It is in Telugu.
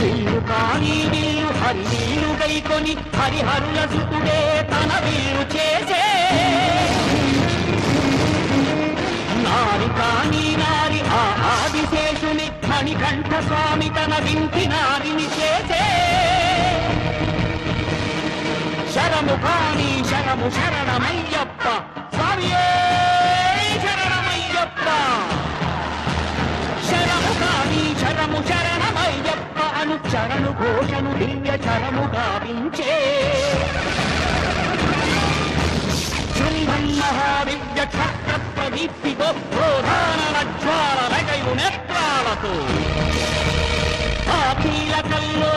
విల్లు కాని విల్లు హరివీలు గైకొని హరిహరుల సుతుడే తన వీలు చేసే నారి కాని నారి ఆ ఆదిశేషుని మణికంఠ స్వామి తన వింటి నారిని చేసే శరము కాని శరము శరణమయ్యప్ప స్వామియే శరణమయ్యప్ప శరము కాని శరము శరణమయ్యప్ప అను చరణు ఘోషను దివ్య చరము గావించే శుంభం మహాదివ్య క్షత్ర ప్రదీప్తితో ప్రోధాన జ్వాల రగయు నేత్రాలతో ఆ కీలకల్లో